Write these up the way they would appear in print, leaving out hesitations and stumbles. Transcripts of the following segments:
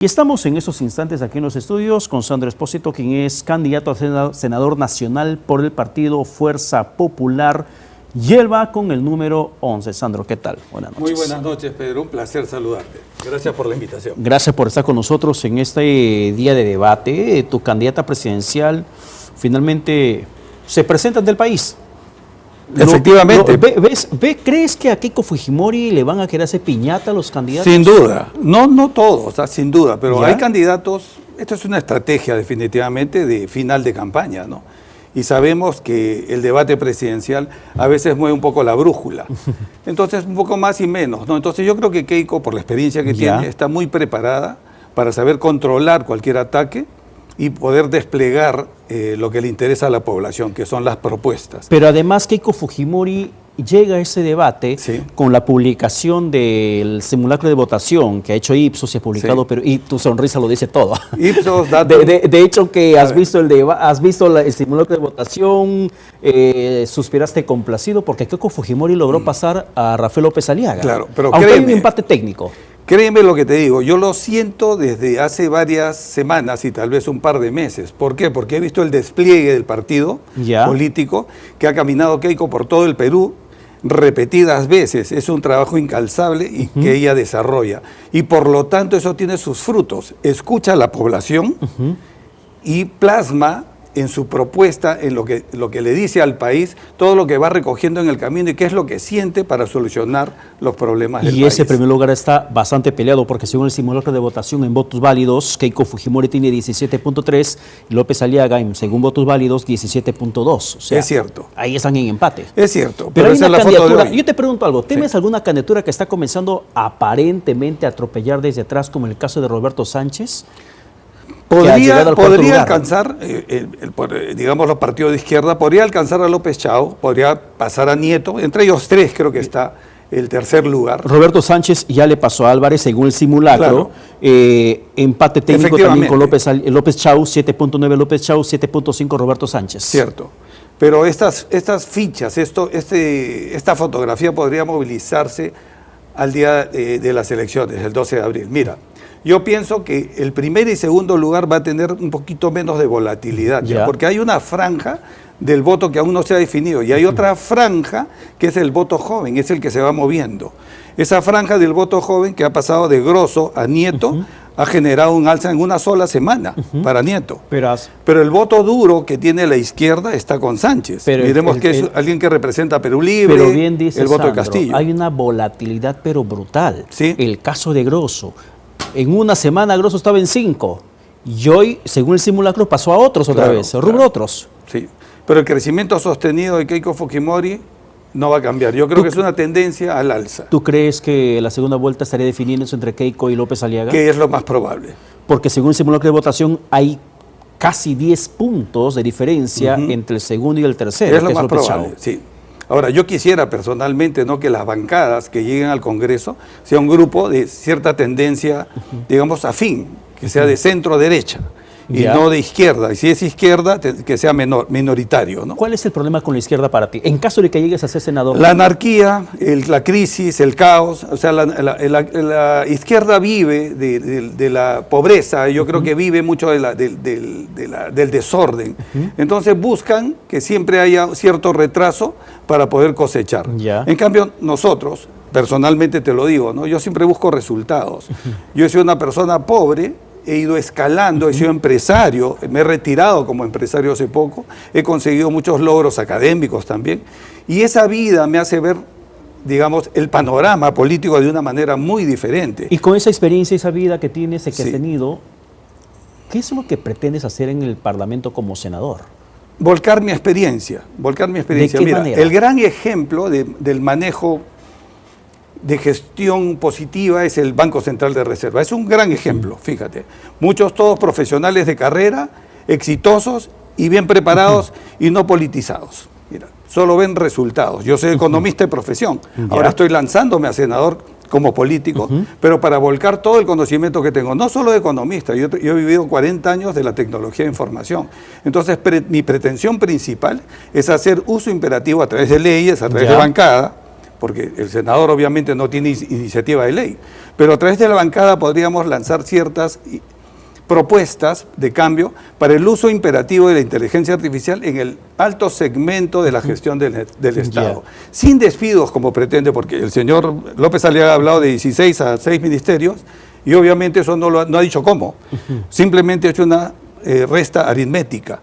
Y estamos en esos instantes aquí en los estudios con Sandro Espósito, quien es candidato a senador nacional por el partido Fuerza Popular y él va con el número 11. Sandro, ¿qué tal? Buenas noches. Muy buenas noches, Pedro. Un placer saludarte. Gracias por la invitación. Gracias por estar con nosotros en este día de debate. Tu candidata presidencial finalmente se presenta ante el país. Efectivamente. ¿Crees que a Keiko Fujimori le van a querer hacer piñata a los candidatos? Sin duda. No todos, sin duda, pero ¿Ya? hay candidatos. Esto es una estrategia definitivamente de final de campaña, ¿no? Y sabemos que el debate presidencial a veces mueve un poco la brújula. Entonces, un poco más y menos, ¿no? Entonces, yo creo que Keiko, por la experiencia que ¿Ya? tiene, está muy preparada para saber controlar cualquier ataque y poder desplegar lo que le interesa a la población, que son las propuestas. Pero además Keiko Fujimori llega a ese debate Sí. con la publicación del simulacro de votación que ha hecho Ipsos, se ha publicado, Sí. pero y tu sonrisa lo dice todo. Ipsos, datos. De hecho que has ver. visto el simulacro de votación, suspiraste complacido porque Keiko Fujimori logró pasar a Rafael López Aliaga. Claro, pero aunque hay un créeme. empate técnico. Créeme lo que te digo, yo lo siento desde hace varias semanas y tal vez un par de meses. ¿Por qué? Porque he visto el despliegue del partido Ya. político que ha caminado Keiko por todo el Perú repetidas veces. Es un trabajo incalzable y que ella desarrolla. Y por lo tanto eso tiene sus frutos. Escucha a la población y plasma en su propuesta, en lo que le dice al país, todo lo que va recogiendo en el camino y qué es lo que siente para solucionar los problemas del Y país. ese primer lugar está bastante peleado porque según el simulacro de votación en votos válidos, Keiko Fujimori tiene 17.3 y López Aliaga, según votos válidos, 17.2. O sea, Es cierto. ahí están en empate. Es cierto, Pero hay esa una es la foto de candidatura, hoy. yo te pregunto algo, ¿temes Sí. alguna candidatura que está comenzando aparentemente a atropellar desde atrás, como el caso de Roberto Sánchez? que ha llegado al cuarto Podría lugar? alcanzar, digamos, los partidos de izquierda, podría alcanzar a López Chao, podría pasar a Nieto, entre ellos tres creo que está el tercer lugar. Roberto Sánchez ya le pasó a Álvarez según el simulacro. Claro. Empate técnico también con Efectivamente. López Chau, 7.9 López Chau, 7.5 Roberto Sánchez. Cierto. Pero estas fichas, esta fotografía podría movilizarse al día de las elecciones, el 12 de abril. Mira, yo pienso que el primer y segundo lugar va a tener un poquito menos de volatilidad, Ya. porque hay una franja del voto que aún no se ha definido y hay otra franja que es el voto joven, es el que se va moviendo. Esa franja del voto joven que ha pasado de Grosso a Nieto ha generado un alza en una sola semana para Nieto. Pero el voto duro que tiene la izquierda está con Sánchez. Pero Miremos que es alguien que representa a Perú Libre, Pero bien dice el voto Sandro, de Castillo. hay una volatilidad pero brutal. Sí. El caso de Grosso. En una semana Grosso estaba en 5 y hoy, según el simulacro, pasó a otros otra Claro, vez, rubro claro. otros. Sí. Pero el crecimiento sostenido de Keiko Fujimori no va a cambiar. Yo creo que es una tendencia al alza, ¿Tú crees que la segunda vuelta estaría definiéndose entre Keiko y López Aliaga? que es lo más probable. Porque según el simulacro de votación hay casi 10 puntos de diferencia entre el segundo y el tercero, Es lo que más López probable, Chau. sí. Ahora, yo quisiera personalmente no que las bancadas que lleguen al Congreso sea un grupo de cierta tendencia, digamos, afín, que sea de centro-derecha y Ya. no de izquierda. Y si es izquierda, que sea minoritario, ¿no? ¿Cuál es el problema con la izquierda para ti? En caso de que llegues a ser senador. La anarquía, la crisis, el caos, o sea, la izquierda vive de la pobreza, yo creo que vive mucho del desorden. Entonces buscan que siempre haya cierto retraso para poder cosechar. Ya. En cambio, nosotros, personalmente te lo digo, ¿no? Yo siempre busco resultados. Yo he sido una persona pobre, he ido escalando, he sido empresario, me he retirado como empresario hace poco, he conseguido muchos logros académicos también, y esa vida me hace ver, digamos, el panorama político de una manera muy diferente. Y con esa experiencia, esa vida que tienes, que has Sí. tenido, ¿qué es lo que pretendes hacer en el Parlamento como senador? Volcar mi experiencia. ¿De qué Mira, manera? el gran ejemplo del manejo de gestión positiva es el Banco Central de Reserva. Es un gran ejemplo, fíjate. Todos profesionales de carrera, exitosos y bien preparados y no politizados. Mira, solo ven resultados. Yo soy economista de profesión. Ahora estoy lanzándome a senador como político, pero para volcar todo el conocimiento que tengo, no solo de economista, yo he vivido 40 años de la tecnología de información. Entonces, mi pretensión principal es hacer uso imperativo a través de leyes, a través de bancada, porque el senador obviamente no tiene iniciativa de ley, pero a través de la bancada podríamos lanzar ciertas propuestas de cambio para el uso imperativo de la inteligencia artificial en el alto segmento de la gestión del Estado. Sin despidos como pretende, porque el señor López Aliaga ha hablado de 16 a 6 ministerios y obviamente eso no ha dicho cómo. Simplemente ha hecho una resta aritmética.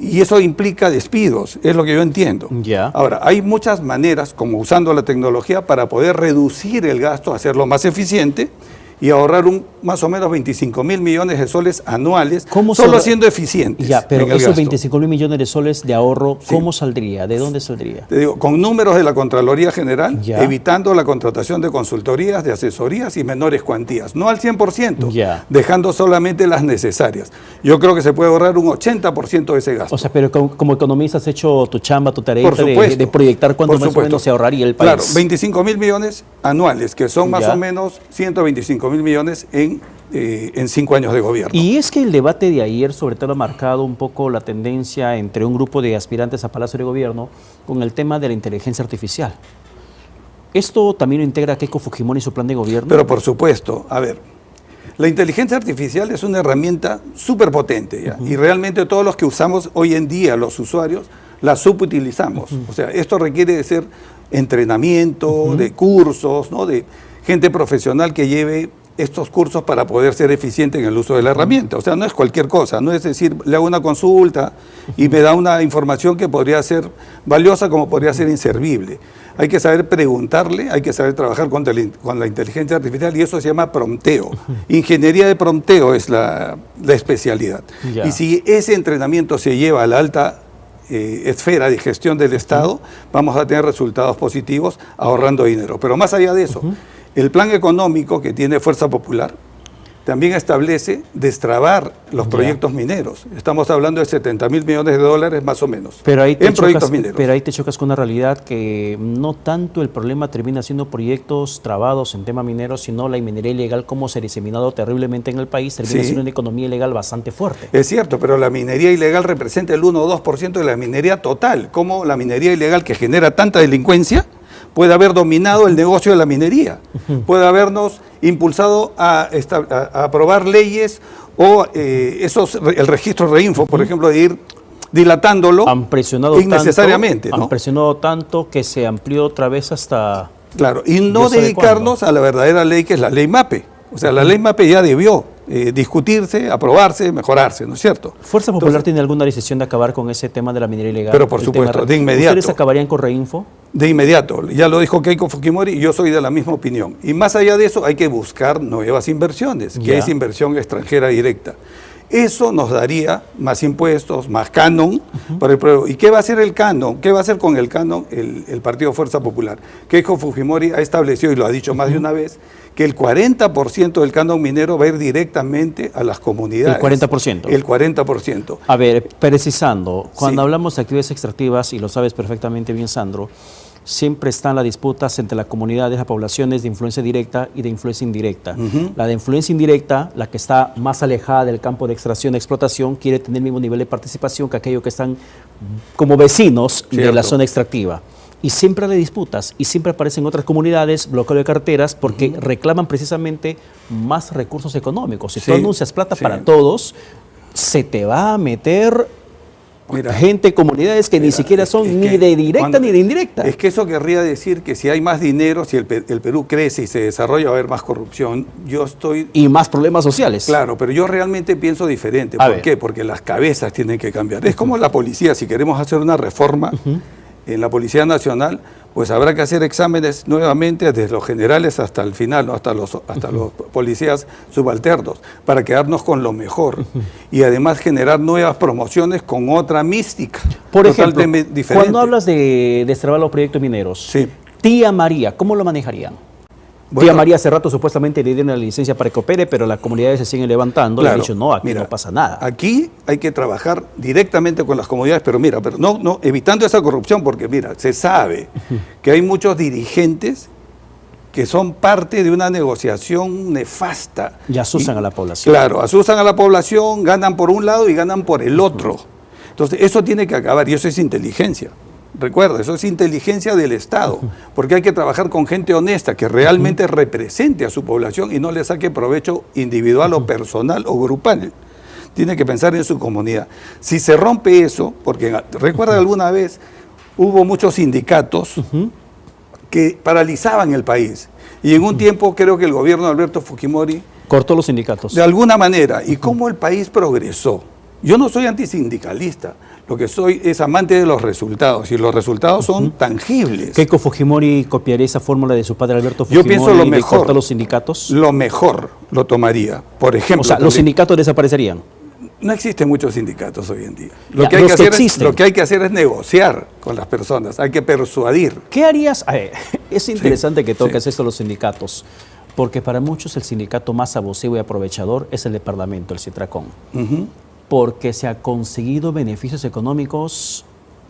Y eso implica despidos, es lo que yo entiendo. Ahora, hay muchas maneras, como usando la tecnología, para poder reducir el gasto, hacerlo más eficiente y ahorrar más o menos 25.000 millones de soles anuales, solo siendo eficientes. Pero esos 25.000 millones de soles de ahorro, ¿cómo saldría? ¿De dónde saldría? Te digo, con números de la Contraloría General, evitando la contratación de consultorías, de asesorías y menores cuantías. No al 100%, dejando solamente las necesarias. Yo creo que se puede ahorrar un 80% de ese gasto. O sea, pero como economista has hecho tu chamba, tu tarea de proyectar cuánto más o menos se ahorraría el país. Claro, 25.000 millones anuales, que son más o menos 125.000 millones en 5 años de gobierno. Y es que el debate de ayer sobre todo ha marcado un poco la tendencia entre un grupo de aspirantes a Palacio de Gobierno con el tema de la inteligencia artificial. ¿Esto también lo integra Keiko Fujimori y su plan de gobierno? Pero por supuesto, a ver, la inteligencia artificial es una herramienta súper potente, y realmente todos los que usamos hoy en día, los usuarios, la subutilizamos. O sea, esto requiere de ser entrenamiento, de cursos, ¿no? De gente profesional que lleve estos cursos para poder ser eficiente en el uso de la herramienta. O sea, no es cualquier cosa, no es decir, le hago una consulta y me da una información que podría ser valiosa como podría ser inservible. Hay que saber preguntarle, hay que saber trabajar con la inteligencia artificial y eso se llama prompteo. Ingeniería de prompteo es la especialidad. Y si ese entrenamiento se lleva a la alta esfera de gestión del Estado, vamos a tener resultados positivos ahorrando dinero. Pero más allá de eso, el plan económico que tiene Fuerza Popular también establece destrabar los proyectos mineros. Estamos hablando de 70.000 millones de dólares más o menos pero ahí en proyectos mineros. Pero ahí te chocas con una realidad que no tanto el problema termina siendo proyectos trabados en tema minero, sino la minería ilegal, como se ha diseminado terriblemente en el país, termina siendo una economía ilegal bastante fuerte. Es cierto, pero la minería ilegal representa el 1 o 2% de la minería total. ¿Cómo la minería ilegal que genera tanta delincuencia puede haber dominado el negocio de la minería, puede habernos impulsado a aprobar leyes o el registro Reinfo, por ejemplo, de ir dilatándolo innecesariamente? Han presionado tanto que se amplió otra vez hasta... Claro, y no dedicarnos a la verdadera ley que es la ley MAPE. O sea, la ley MAPE ya debió discutirse, aprobarse, mejorarse, ¿no es cierto? ¿Fuerza Popular tiene alguna decisión de acabar con ese tema de la minería ilegal? Pero por supuesto, de inmediato. ¿Ustedes acabarían con Reinfo? De inmediato, ya lo dijo Keiko Fujimori y yo soy de la misma opinión. Y más allá de eso hay que buscar nuevas inversiones, que es inversión extranjera directa. Eso nos daría más impuestos, más canon para el pueblo. ¿Y qué va a hacer el canon? ¿Qué va a hacer con el canon el Partido Fuerza Popular? Keiko Fujimori ha establecido, y lo ha dicho más de una vez, que el 40% del canon minero va a ir directamente a las comunidades. ¿El 40%? El 40%. A ver, precisando, cuando hablamos de actividades extractivas, y lo sabes perfectamente bien, Sandro, siempre están las disputas entre las comunidades, las poblaciones de influencia directa y de influencia indirecta. La de influencia indirecta, la que está más alejada del campo de extracción y explotación, quiere tener el mismo nivel de participación que aquellos que están como vecinos de la zona extractiva. Y siempre hay disputas y siempre aparecen otras comunidades, bloqueo de carteras, porque reclaman precisamente más recursos económicos. Si tú anuncias plata para todos, se te va a meter gente, comunidades que ni siquiera son ni de directa ni de indirecta. Es que eso querría decir que si hay más dinero, si el Perú crece y se desarrolla, va a haber más corrupción. Y más problemas sociales. Claro, pero yo realmente pienso diferente. ¿Por qué? Porque las cabezas tienen que cambiar. Es como la policía, si queremos hacer una reforma en la Policía Nacional, pues habrá que hacer exámenes nuevamente desde los generales hasta el final, ¿no? hasta los policías subalternos, para quedarnos con lo mejor y además generar nuevas promociones con otra mística. Por ejemplo, cuando hablas de destrabar los proyectos mineros, Tía María, ¿cómo lo manejarían? Tía María hace rato supuestamente le dieron la licencia para que opere, pero las comunidades se siguen levantando y han dicho, no, aquí no pasa nada. Aquí hay que trabajar directamente con las comunidades, pero no evitando esa corrupción, porque mira, se sabe que hay muchos dirigentes que son parte de una negociación nefasta. Y asusan a la población. Claro, asusan a la población, ganan por un lado y ganan por el otro. Entonces, eso tiene que acabar y eso es inteligencia. Recuerda, eso es inteligencia del Estado, porque hay que trabajar con gente honesta que realmente represente a su población y no le saque provecho individual o personal o grupal. Tiene que pensar en su comunidad. Si se rompe eso, porque recuerda alguna vez hubo muchos sindicatos que paralizaban el país, y en un tiempo creo que el gobierno de Alberto Fujimori cortó los sindicatos. De alguna manera, y cómo el país progresó. Yo no soy antisindicalista, lo que soy es amante de los resultados, y los resultados son tangibles. ¿Keiko Fujimori copiaría esa fórmula de su padre Alberto Fujimori? Yo pienso lo mejor. ¿De cortar los sindicatos? Lo mejor lo tomaría. Por ejemplo, o sea, los sindicatos desaparecerían. No existen muchos sindicatos hoy en día. Lo que hay que hacer es negociar con las personas, hay que persuadir. ¿Qué harías? Es interesante que toques esto los sindicatos, porque para muchos el sindicato más abusivo y aprovechador es el de Parlamento, el Citracón. Porque se ha conseguido beneficios económicos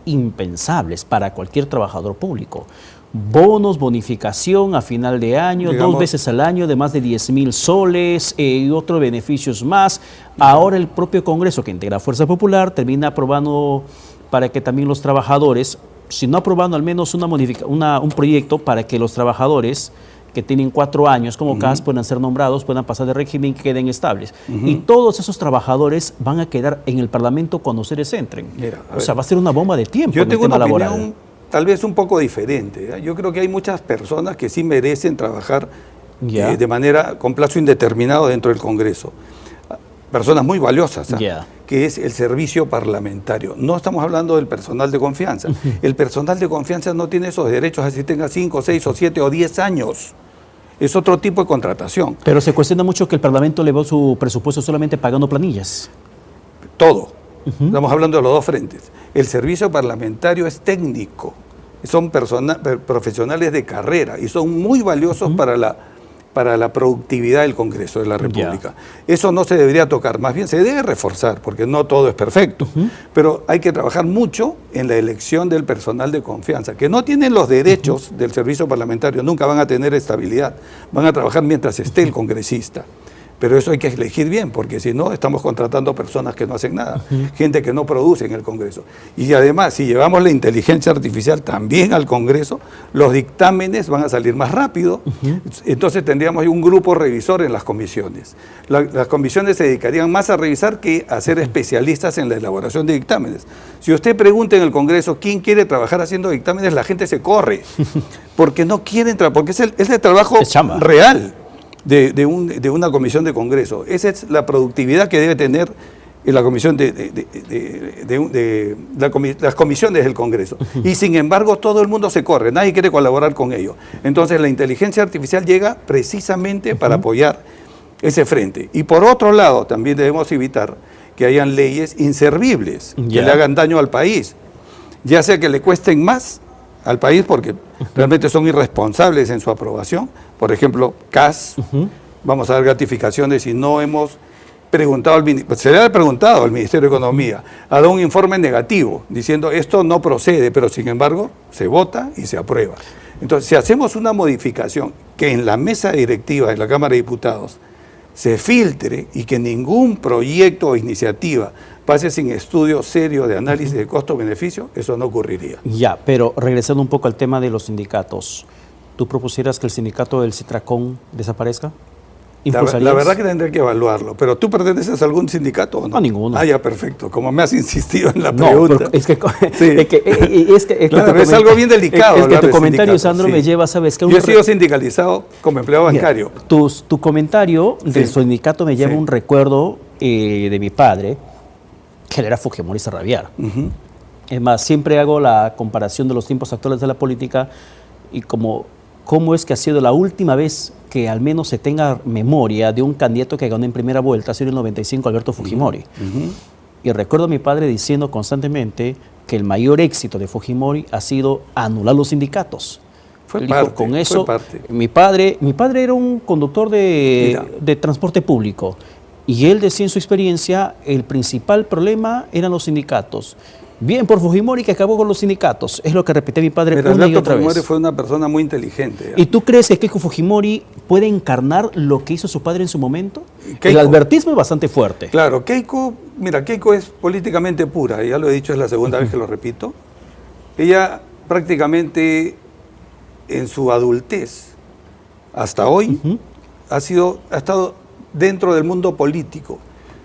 impensables para cualquier trabajador público. Bonos, bonificación a final de año, digamos, 2 veces al año de más de 10.000 soles y otros beneficios más. Ahora el propio Congreso, que integra Fuerza Popular, termina aprobando para que también los trabajadores, si no aprobando al menos un proyecto para que los trabajadores que tienen 4 años como CAS puedan ser nombrados, puedan pasar de régimen y queden estables. Y todos esos trabajadores van a quedar en el Parlamento cuando ustedes entren. Mira, o sea, va a ser una bomba de tiempo. Yo tengo una opinión tal vez un poco diferente. Yo creo que hay muchas personas que sí merecen trabajar de manera con plazo indeterminado dentro del Congreso. Personas muy valiosas, que es el servicio parlamentario. No estamos hablando del personal de confianza. El personal de confianza no tiene esos derechos así tenga 5, 6 o 7 o 10 años. Es otro tipo de contratación. Pero se cuestiona mucho que el Parlamento elevó su presupuesto solamente pagando planillas. Todo. Estamos hablando de los dos frentes. El servicio parlamentario es técnico. Son profesionales de carrera y son muy valiosos para la productividad del Congreso de la República. Eso no se debería tocar, más bien se debe reforzar, porque no todo es perfecto, pero hay que trabajar mucho en la elección del personal de confianza, que no tienen los derechos del servicio parlamentario, nunca van a tener estabilidad, van a trabajar mientras esté el congresista. Pero eso hay que elegir bien, porque si no, estamos contratando personas que no hacen nada, gente que no produce en el Congreso. Y además, si llevamos la inteligencia artificial también al Congreso, los dictámenes van a salir más rápido, entonces tendríamos un grupo revisor en las comisiones. Las comisiones se dedicarían más a revisar que a ser especialistas en la elaboración de dictámenes. Si usted pregunta en el Congreso quién quiere trabajar haciendo dictámenes, la gente se corre, porque no quieren trabajar, porque es el trabajo real. De una comisión de Congreso. Esa es la productividad que debe tener la comisión las comisiones del Congreso. Y sin embargo todo el mundo se corre, nadie quiere colaborar con ello. Entonces la inteligencia artificial llega precisamente para apoyar ese frente. Y por otro lado también debemos evitar que hayan leyes inservibles, que le hagan daño al país, ya sea que le cuesten más al país porque realmente son irresponsables en su aprobación. Por ejemplo, CAS, vamos a dar gratificaciones y no hemos preguntado se le ha preguntado al Ministerio de Economía, ha dado un informe negativo diciendo esto no procede, pero sin embargo se vota y se aprueba. Entonces, si hacemos una modificación que en la mesa directiva de la Cámara de Diputados se filtre y que ningún proyecto o iniciativa pase sin estudio serio de análisis de costo-beneficio, eso no ocurriría. Ya, pero regresando un poco al tema de los sindicatos, ¿tú propusieras que el sindicato del Citracón desaparezca? La verdad que tendría que evaluarlo, pero ¿tú perteneces a algún sindicato o no? A ninguno. Ah, ya, perfecto, como me has insistido en la pregunta. Es que, es algo bien delicado. Es que tu comentario, Sandro, me lleva, ¿sabes? Yo he sido sindicalizado como empleado bancario. Tu comentario del sindicato me lleva un recuerdo de mi padre, que él era fujimorista rabiar. Es más, siempre hago la comparación de los tiempos actuales de la política y cómo es que ha sido la última vez que al menos se tenga memoria de un candidato que ganó en primera vuelta, ha sido en el 95 Alberto Fujimori. Y recuerdo a mi padre diciendo constantemente que el mayor éxito de Fujimori ha sido anular los sindicatos. Fue parte. Mi padre era un conductor de transporte público. Y él decía en su experiencia, el principal problema eran los sindicatos. Bien por Fujimori que acabó con los sindicatos, es lo que repetía mi padre una y otra vez. Fujimori fue una persona muy inteligente. ¿Y tú crees que Keiko Fujimori puede encarnar lo que hizo su padre en su momento? El albertismo es bastante fuerte. Claro, Keiko es políticamente pura, ya lo he dicho, es la segunda vez que lo repito. Ella prácticamente en su adultez, hasta hoy, ha estado dentro del mundo político.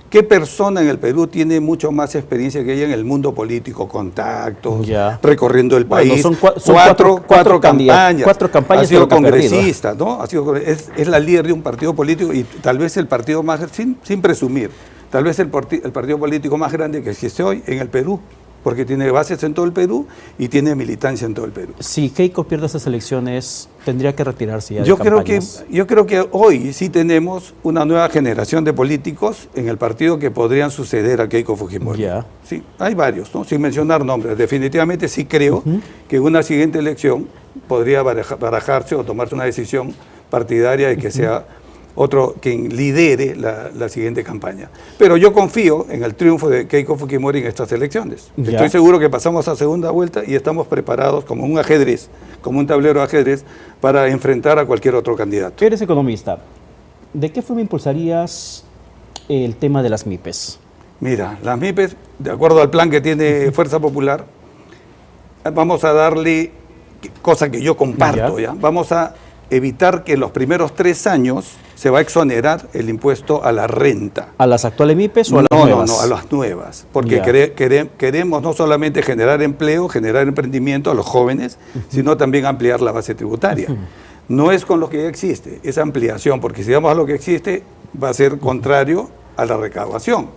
¿Qué persona en el Perú tiene mucho más experiencia que ella en el mundo político? Contactos, recorriendo el país. Son cuatro campañas. Cuatro campañas. Ha sido congresista, ¿no? Es la líder de un partido político y tal vez el partido más, sin presumir, tal vez el partido político más grande que existe hoy en el Perú, porque tiene bases en todo el Perú y tiene militancia en todo el Perú. Si Keiko pierde estas elecciones, tendría que retirarse ya de yo campañas. Yo creo que hoy sí tenemos una nueva generación de políticos en el partido que podrían suceder a Keiko Fujimori. Sí, hay varios, ¿no? Sin mencionar nombres. Definitivamente sí creo que en una siguiente elección podría barajarse o tomarse una decisión partidaria de que sea otro quien lidere la siguiente campaña. Pero yo confío en el triunfo de Keiko Fujimori en estas elecciones. Estoy seguro que pasamos a segunda vuelta y estamos preparados como un ajedrez, como un tablero de ajedrez, para enfrentar a cualquier otro candidato. Eres economista. ¿De qué forma impulsarías el tema de las MIPES? Mira, las MIPES, de acuerdo al plan que tiene Fuerza Popular, vamos a darle, cosa que yo comparto, ¿ya? Vamos a evitar que en los primeros 3 años se va a exonerar el impuesto a la renta. ¿A las actuales MIPES o a las nuevas? No, a las nuevas, porque queremos no solamente generar empleo, generar emprendimiento a los jóvenes, sino también ampliar la base tributaria. No es con lo que ya existe, es ampliación, porque si vamos a lo que existe, va a ser contrario a la recaudación,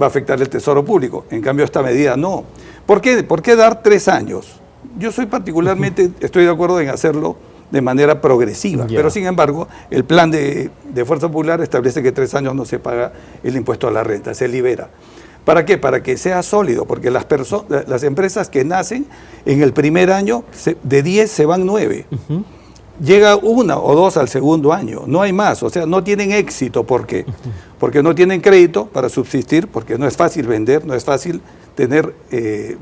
va a afectar el tesoro público. En cambio, esta medida no. ¿Por qué dar 3 años? Yo particularmente estoy de acuerdo en hacerlo de manera progresiva, pero sin embargo el plan de Fuerza Popular establece que 3 años no se paga el impuesto a la renta, se libera. ¿Para qué? Para que sea sólido, porque las empresas que nacen en el primer año, de 10 se van 9. Llega 1 o 2 al segundo año, no hay más, o sea, no tienen éxito. ¿Por qué? Porque no tienen crédito para subsistir, porque no es fácil vender, no es fácil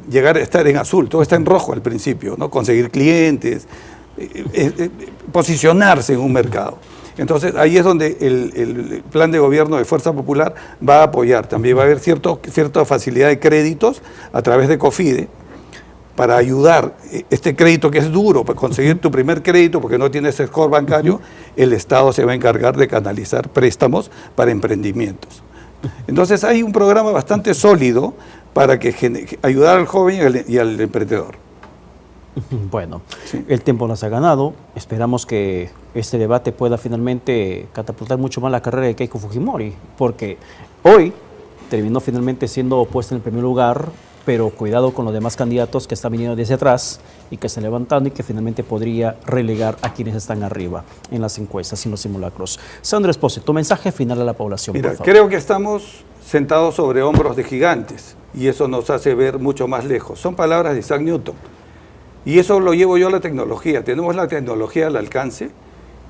llegar a estar en azul, todo está en rojo al principio, ¿no? Conseguir clientes, posicionarse en un mercado. Entonces ahí es donde el plan de gobierno de Fuerza Popular va a apoyar. También va a haber cierta facilidad de créditos a través de COFIDE para ayudar este crédito que es duro, para conseguir tu primer crédito porque no tienes score bancario. El Estado se va a encargar de canalizar préstamos para emprendimientos. Entonces hay un programa bastante sólido para ayudar al joven y al emprendedor. Bueno, el tiempo nos ha ganado. Esperamos que este debate pueda finalmente catapultar mucho más la carrera de Keiko Fujimori, porque hoy terminó finalmente siendo puesta en el primer lugar, pero cuidado con los demás candidatos que están viniendo desde atrás y que están levantando y que finalmente podría relegar a quienes están arriba en las encuestas y en los simulacros. Sandro Espósito, tu mensaje final a la población. Mira, por favor. creo que estamos sentados sobre hombros de gigantes y eso nos hace ver mucho más lejos. Son palabras de Isaac Newton. Y eso lo llevo yo a la tecnología. Tenemos la tecnología al alcance,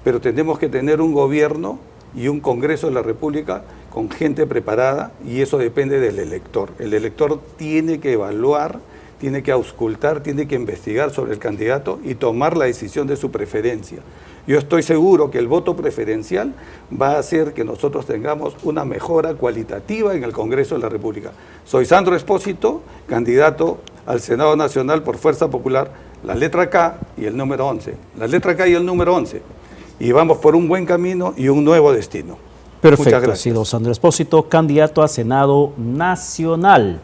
pero tenemos que tener un gobierno y un Congreso de la República con gente preparada y eso depende del elector. El elector tiene que evaluar, tiene que auscultar, tiene que investigar sobre el candidato y tomar la decisión de su preferencia. Yo estoy seguro que el voto preferencial va a hacer que nosotros tengamos una mejora cualitativa en el Congreso de la República. Soy Sandro Espósito, candidato al Senado Nacional por Fuerza Popular, la letra K y el número 11. La letra K y el número 11. Y vamos por un buen camino y un nuevo destino. Perfecto, ha sido Sandro Espósito, candidato a Senado Nacional.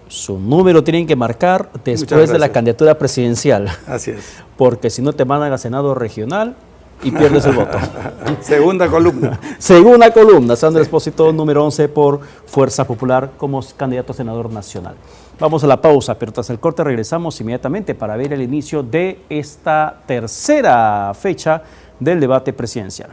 Su número tienen que marcar después de la candidatura presidencial. Así es. Porque si no te mandan a Senado Regional y pierdes el voto. Segunda columna. Segunda columna, Sandro Espósito, número 11 por Fuerza Popular como candidato a senador nacional. Vamos a la pausa, pero tras el corte regresamos inmediatamente para ver el inicio de esta tercera fecha del debate presidencial.